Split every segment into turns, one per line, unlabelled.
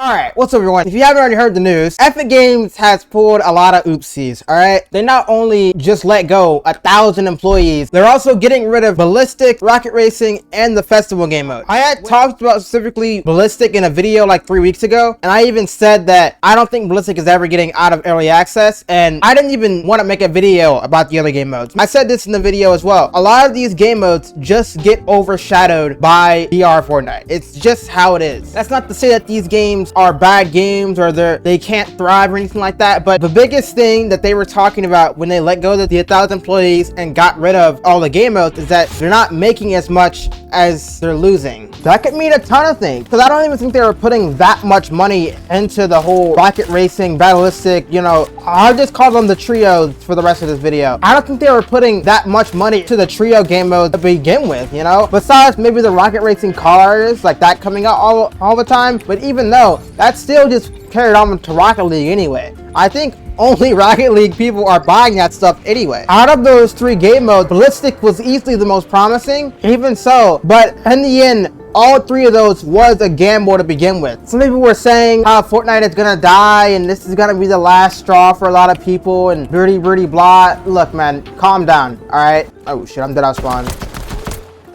Alright, what's up everyone? If you haven't already heard the news, Epic Games has pulled a lot of oopsies, alright? They not only just let go 1,000 employees, they're also getting rid of Ballistic, Rocket Racing, and the Festival game mode. I had talked about specifically Ballistic in a video like 3 weeks ago, and I even said that I don't think Ballistic is ever getting out of early access, and I didn't even want to make a video about the other game modes. I said this in the video as well. A lot of these game modes just get overshadowed by DR Fortnite. It's just how it is. That's not to say that these games are bad games or they can't thrive or anything like that, but the biggest thing that they were talking about when they let go of the 1,000 employees and got rid of all the game modes is that they're not making as much as they're losing. That could mean a ton of things, because I don't even think they were putting that much money into the whole Rocket Racing, Ballistic, you know, I'll just call them the trios for the rest of this video. I don't think they were putting that much money to the trio game mode to begin with, you know, besides maybe the Rocket Racing cars like that coming out all the time. But even though that's still just carried on to Rocket League anyway, I think only Rocket League people are buying that stuff anyway. Out of those 3 game modes, Ballistic was easily the most promising, even so, but in the end, all 3 of those was a gamble to begin with. Some people were saying how Fortnite is gonna die and this is gonna be the last straw for a lot of people and birdie blah. Look man, calm down, alright? Oh shit, I'm dead out spawn.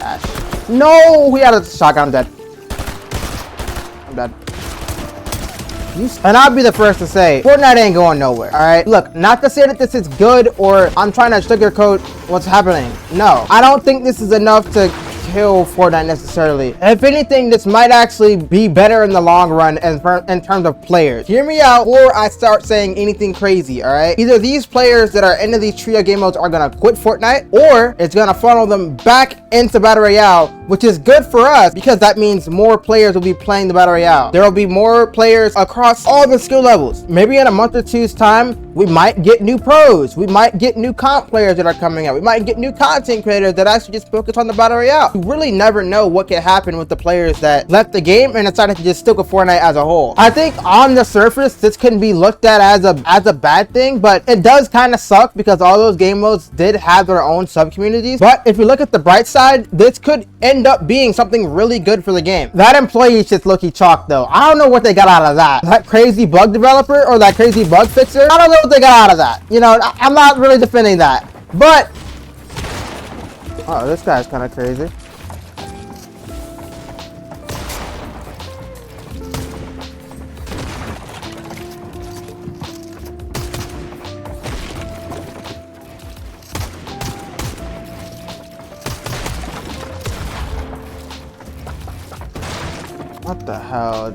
Ash. No, we had a shotgun, I'm dead. I'm dead. And I'll be the first to say, Fortnite ain't going nowhere, alright? Look, not to say that this is good or I'm trying to sugarcoat what's happening. No, I don't think this is enough to kill Fortnite necessarily. If anything, this might actually be better in the long run in terms of players. Hear me out before I start saying anything crazy, alright? Either these players that are into these trio game modes are gonna quit Fortnite, or it's gonna funnel them back into Battle Royale, which is good for us because that means more players will be playing the Battle Royale. There will be more players across all the skill levels. Maybe in a month or two's time, we might get new pros. We might get new comp players that are coming out. We might get new content creators that actually just focus on the Battle Royale. You really never know what could happen with the players that left the game and decided to just stick with Fortnite as a whole. I think on the surface, this can be looked at as a bad thing, but it does kind of suck because all those game modes did have their own sub-communities. But if you look at the bright side, this could end up being something really good for the game. That employee is just low-key chalk though. I don't know what they got out of that. That crazy bug developer or that crazy bug fixer, I don't know what they got out of that. You know, I'm not really defending that. But, oh, this guy's kind of crazy. What the hell?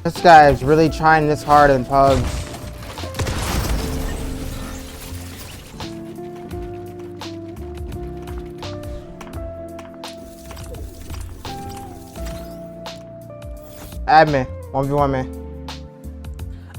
This guy is really trying this hard in pubs. Add me. 1v1 me.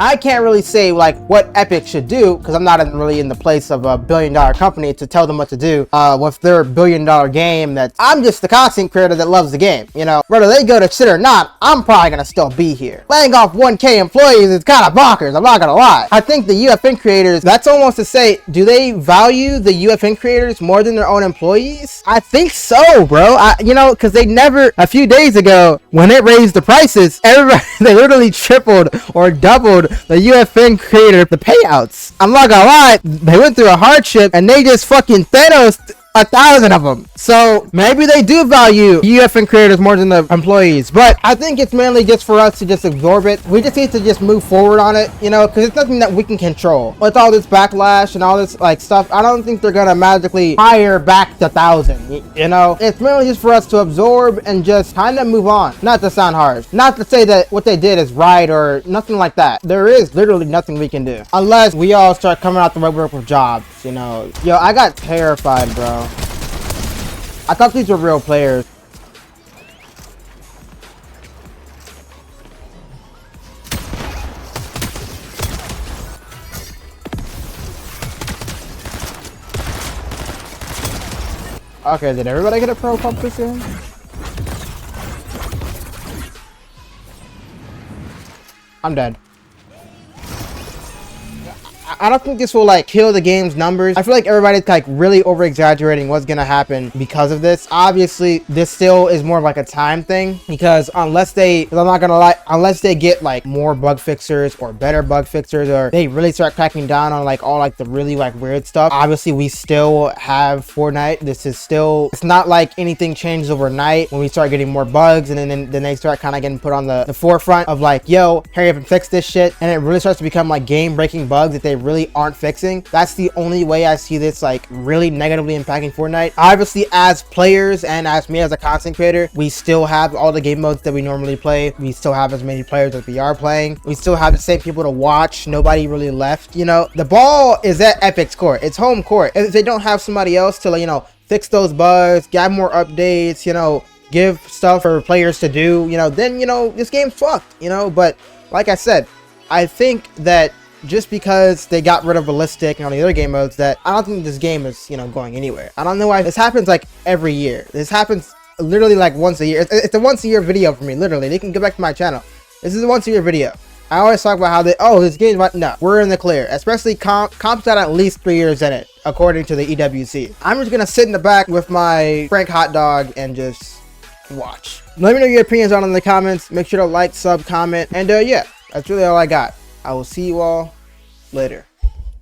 I can't really say like what Epic should do because I'm not really in the place of a billion-dollar company to tell them what to do with their billion-dollar game. That I'm just the content creator that loves the game. You know, whether they go to shit or not, I'm probably gonna still be here. Laying off 1K employees is kind of bonkers. I'm not gonna lie. I think the UFN creators, that's almost to say, do they value the UFN creators more than their own employees? I think so, bro. You know, because they never, a few days ago when it raised the prices, everybody they literally tripled or doubled the UFN creator the payouts. I'm not gonna lie, they went through a hardship and they just fucking Thanos 1,000 of them. So maybe they do value UFN creators more than the employees, but I think it's mainly just for us to just absorb it. We just need to just move forward on it, you know, because it's nothing that we can control. With all this backlash and all this like stuff, I don't think they're gonna magically hire back to 1,000. You know, it's mainly just for us to absorb and just kind of move on. Not to sound harsh, not to say that what they did is right or nothing like that. There is literally nothing we can do unless we all start coming out the woodwork with jobs. You know, yo, I got terrified, bro. I thought these were real players. Okay, did everybody get a pro pump this in? I'm dead. I don't think this will like kill the game's numbers. I feel like everybody's like really over exaggerating what's gonna happen because of this. Obviously, this still is more of like a time thing, because unless they, I'm not gonna lie, unless they get like more bug fixers or better bug fixers, or they really start cracking down on like all like the really like weird stuff. Obviously, we still have Fortnite. This is still, it's not like anything changes overnight when we start getting more bugs, and then they start kind of getting put on the forefront of like, yo, hurry up and fix this shit, and it really starts to become like game breaking bugs that they really aren't fixing. That's the only way I see this like really negatively impacting Fortnite. Obviously, as players and as me as a content creator, we still have all the game modes that we normally play. We still have as many players as we are playing. We still have the same people to watch. Nobody really left. You know, the ball is at Epic's court. It's home court. If they don't have somebody else to, you know, fix those bugs, get more updates, you know, give stuff for players to do, you know, then, you know, this game's fucked, you know. But like I said, I think that just because they got rid of ballistic and all the other game modes, that I don't think this game is, you know, going anywhere. I don't know why this happens like every year. This happens literally like once a year. It's a once a year video for me, literally. They can go back to my channel. This is a once a year video. I always talk about how they, oh, this game's about, no, we're in the clear. Especially comps got at least 3 years in it, according to the EWC. I'm just gonna sit in the back with my Frank hot dog and just watch. Let me know your opinions on it in the comments. Make sure to like, sub, comment, and yeah, that's really all I got. I will see you all later.